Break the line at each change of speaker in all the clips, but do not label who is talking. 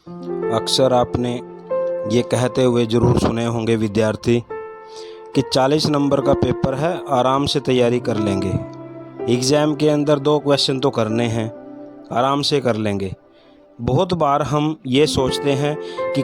अक्सर आपने ये कहते हुए ज़रूर सुने होंगे विद्यार्थी कि 40 नंबर का पेपर है, आराम से तैयारी कर लेंगे। एग्ज़ाम के अंदर 2 क्वेश्चन तो करने हैं, आराम से कर लेंगे। बहुत बार हम ये सोचते हैं कि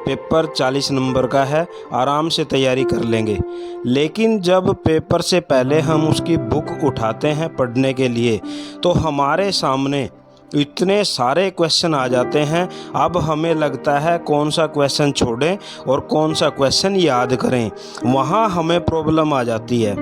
पेपर 40 नंबर का है, आराम से तैयारी कर लेंगे। लेकिन जब पेपर से पहले हम उसकी बुक उठाते हैं पढ़ने के लिए, तो हमारे सामने इतने सारे क्वेश्चन आ जाते हैं। अब हमें लगता है कौन सा क्वेश्चन छोड़ें और कौन सा क्वेश्चन याद करें, वहाँ हमें प्रॉब्लम आ जाती है।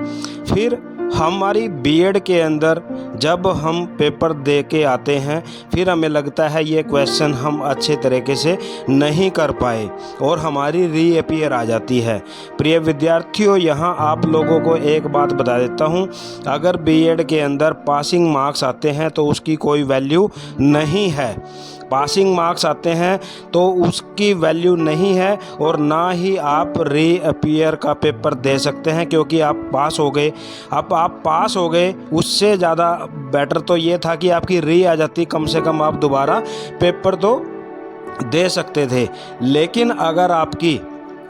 फिर हमारी बीएड के अंदर जब हम पेपर दे के आते हैं, फिर हमें लगता है ये क्वेश्चन हम अच्छे तरीके से नहीं कर पाए और हमारी रीअपीयर आ जाती है। प्रिय विद्यार्थियों, यहाँ आप लोगों को एक बात बता देता हूँ, अगर बीएड के अंदर पासिंग मार्क्स आते हैं तो उसकी कोई वैल्यू नहीं है। पासिंग मार्क्स आते हैं तो उसकी वैल्यू नहीं है और ना ही आप रीअपीयर का पेपर दे सकते हैं, क्योंकि आप पास हो गए। अब आप पास हो गए, उससे ज़्यादा बेटर तो ये था कि आपकी री आ जाती, कम से कम आप दोबारा पेपर तो दे सकते थे। लेकिन अगर आपकी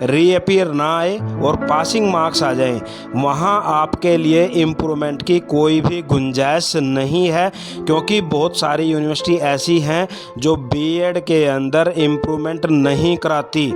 रीअपीयर ना आए और पासिंग मार्क्स आ जाएं, वहाँ आपके लिए इम्प्रूवमेंट की कोई भी गुंजाइश नहीं है, क्योंकि बहुत सारी यूनिवर्सिटी ऐसी हैं जो बीएड के अंदर इम्प्रूवमेंट नहीं कराती,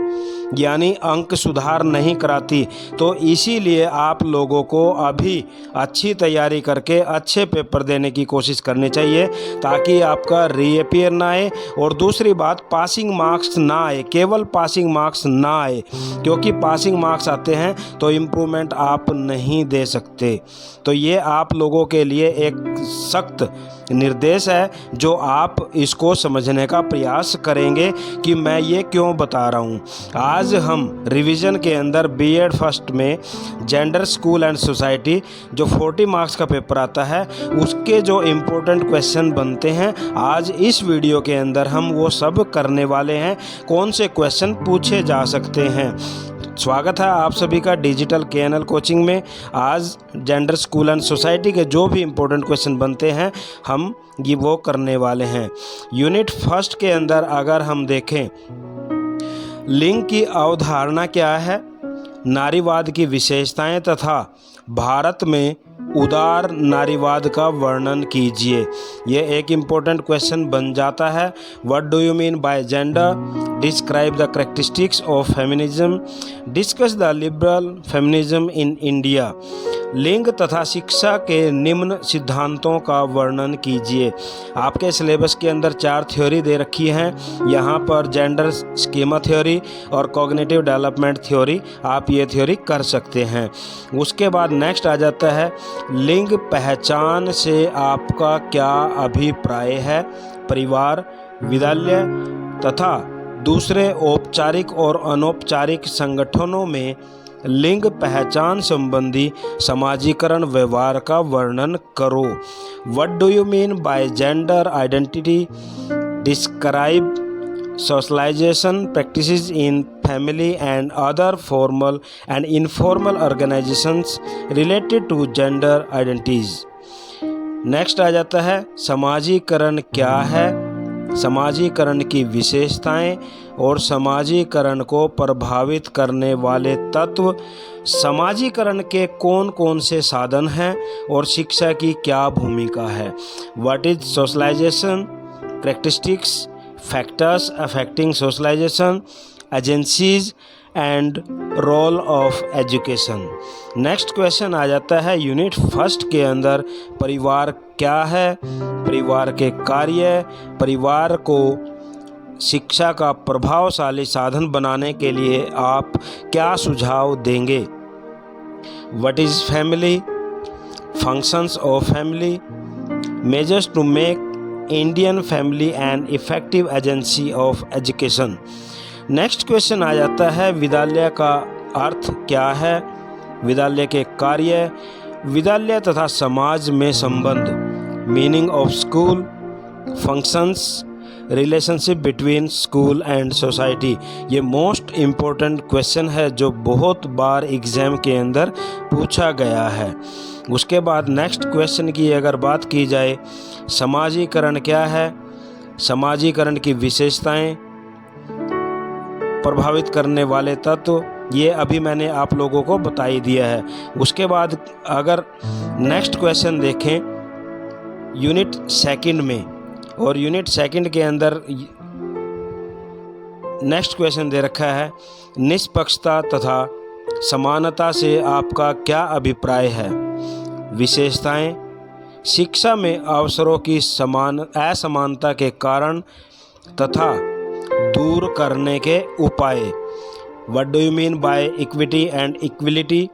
यानी अंक सुधार नहीं कराती। तो इसीलिए आप लोगों को अभी अच्छी तैयारी करके अच्छे पेपर देने की कोशिश करनी चाहिए, ताकि आपका रीअपीयर ना आए और दूसरी बात पासिंग मार्क्स ना आए, केवल पासिंग मार्क्स ना आए, क्योंकि पासिंग मार्क्स आते हैं तो इम्प्रूवमेंट आप नहीं दे सकते। तो ये आप लोगों के लिए एक सख्त निर्देश है, जो आप इसको समझने का प्रयास करेंगे कि मैं ये क्यों बता रहा हूँ। आज हम रिवीजन के अंदर बीएड फर्स्ट में जेंडर, स्कूल एंड सोसाइटी जो 40 मार्क्स का पेपर आता है, उसके जो इम्पोर्टेंट क्वेश्चन बनते हैं, आज इस वीडियो के अंदर हम वो सब करने वाले हैं। कौन से क्वेश्चन पूछे जा सकते हैं। स्वागत है आप सभी का डिजिटल केएनएल कोचिंग में। आज जेंडर, स्कूल एंड सोसाइटी के जो भी इम्पोर्टेंट क्वेश्चन बनते हैं, हम ये वो करने वाले हैं। यूनिट फर्स्ट के अंदर अगर हम देखें, लिंग की अवधारणा क्या है, नारीवाद की विशेषताएं तथा भारत में उदार नारीवाद का वर्णन कीजिए। ये एक इम्पोर्टेंट क्वेश्चन बन जाता है। What do you mean by gender, describe the characteristics of feminism, discuss the liberal feminism in India, लिंग तथा शिक्षा के निम्न सिद्धांतों का वर्णन कीजिए। आपके सिलेबस के अंदर 4 थ्योरी दे रखी हैं, यहाँ पर जेंडर स्कीमा थ्योरी और कॉग्निटिव डेवलपमेंट थ्योरी, आप ये थ्योरी कर सकते हैं। उसके बाद नेक्स्ट आ जाता है, लिंग पहचान से आपका क्या अभिप्राय है, परिवार, विद्यालय तथा दूसरे औपचारिक और अनौपचारिक संगठनों में लिंग पहचान संबंधी समाजीकरण व्यवहार का वर्णन करो। What do you mean by gender identity, describe socialization practices in family and other formal and informal organizations related to gender identities. Next आ जाता है, समाजीकरण क्या है, समाजीकरण की विशेषताएं और समाजीकरण को प्रभावित करने वाले तत्व, समाजीकरण के कौन कौन से साधन हैं और शिक्षा की क्या भूमिका है। What is socialization, characteristics, factors affecting socialization, agencies and role of education. Next question आ जाता है यूनिट फर्स्ट के अंदर, परिवार क्या है, परिवार के कार्य, परिवार को शिक्षा का प्रभावशाली साधन बनाने के लिए आप क्या सुझाव देंगे। What is family, functions of family, measures to make Indian family an effective agency of education. Next question आ जाता है, विद्यालय का अर्थ क्या है, विद्यालय के कार्य, विद्यालय तथा समाज में संबंध, meaning of school, functions, relationship between school and society. ये मोस्ट इम्पोर्टेंट क्वेश्चन है जो बहुत बार एग्ज़ाम के अंदर पूछा गया है। उसके बाद नेक्स्ट क्वेश्चन की अगर बात की जाए, समाजीकरण क्या है, समाजीकरण की विशेषताएं, प्रभावित करने वाले तत्व, ये अभी मैंने आप लोगों को बता ही दिया है। उसके बाद अगर नेक्स्ट क्वेश्चन देखें यूनिट सेकंड में, और यूनिट सेकंड के अंदर नेक्स्ट क्वेश्चन दे रखा है, निष्पक्षता तथा समानता से आपका क्या अभिप्राय है? विशेषताएं, शिक्षा में अवसरों की असमानता के कारण तथा दूर करने के उपाय। What do you mean by equity and equality?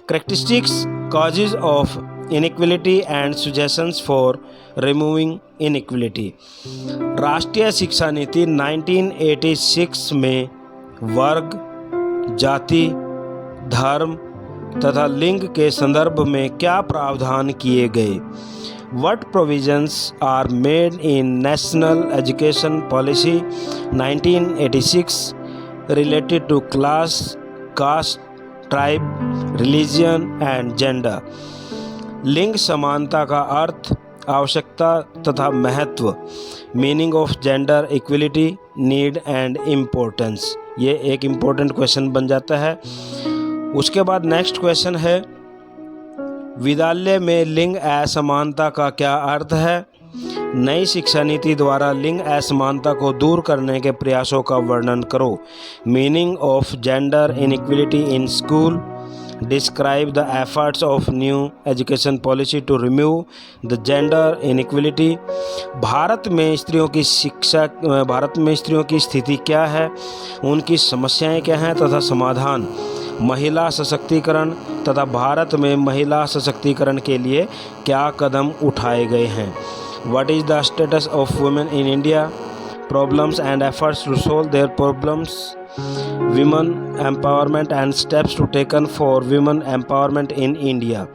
Characteristics, causes of inequality and suggestions for removing inequality. राष्ट्रीय शिक्षा नीति 1986 में वर्ग, जाति, धर्म तथा लिंग के संदर्भ में क्या प्रावधान किए गए? What provisions are made in National Education Policy 1986 related to class, caste, tribe, religion and gender? लिंग समानता का अर्थ, आवश्यकता तथा महत्व। Meaning of gender equality, need and importance. ये एक इम्पोर्टेंट क्वेश्चन बन जाता है। उसके बाद नेक्स्ट क्वेश्चन है, विद्यालय में लिंग असमानता का क्या अर्थ है? नई शिक्षा नीति द्वारा लिंग असमानता को दूर करने के प्रयासों का वर्णन करो। Meaning of gender inequality in school. Describe the efforts of new education policy to remove the gender inequality. Bharat में स्त्रियों की स्थिति क्या है, उनकी समस्याएं क्या हैं तथा समाधान। महिला सशक्तिकरण तथा भारत में महिला सशक्तिकरण के लिए क्या कदम उठाए गए हैं? What is the status of women in India? Problems and efforts to solve their problems. Women empowerment and steps to taken for women empowerment in India.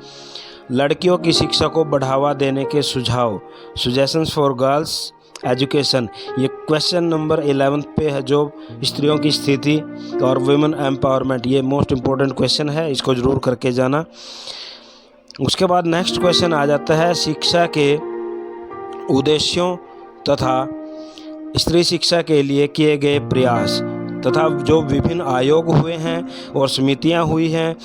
लड़कियों की शिक्षा को बढ़ावा देने के सुझाव। Suggestions for girls education. ये क्वेश्चन नंबर 11 पे है, जो स्त्रियों की स्थिति और वुमेन एम्पावरमेंट। ये मोस्ट इम्पोर्टेंट क्वेश्चन है, इसको ज़रूर करके जाना। उसके बाद नेक्स्ट क्वेश्चन आ जाता है, शिक्षा के उद्देश्यों तथा स्त्री शिक्षा के लिए किए गए प्रयास तथा जो विभिन्न आयोग हुए हैं और समितियां हुई हैं,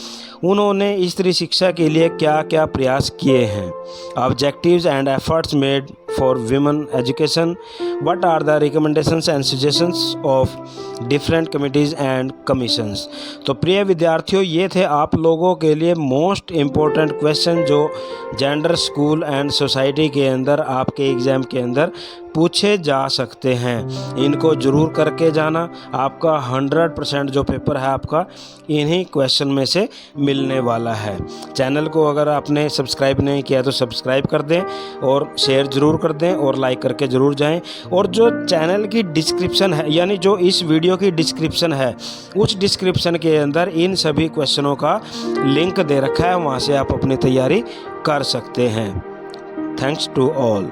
उन्होंने स्त्री शिक्षा के लिए क्या क्या प्रयास किए हैं। Objectives and efforts made for women education. What are the recommendations and suggestions of different committees and commissions. तो प्रिय विद्यार्थियों, ये थे आप लोगों के लिए मोस्ट इम्पोर्टेंट क्वेश्चन जो जेंडर, स्कूल एंड सोसाइटी के अंदर आपके एग्ज़ाम के अंदर पूछे जा सकते हैं। इनको ज़रूर करके जाना। आपका 100% जो पेपर है आपका इन्हीं क्वेश्चन में से मिलने वाला है। चैनल को अगर आपने सब्सक्राइब नहीं किया तो सब्सक्राइब कर दें और शेयर ज़रूर कर दें और लाइक करके ज़रूर जाएं। और जो चैनल की डिस्क्रिप्शन है, यानी जो इस वीडियो की डिस्क्रिप्शन है, उस डिस्क्रिप्शन के अंदर इन सभी क्वेश्चनों का लिंक दे रखा है, वहाँ से आप अपनी तैयारी कर सकते हैं। Thanks to all.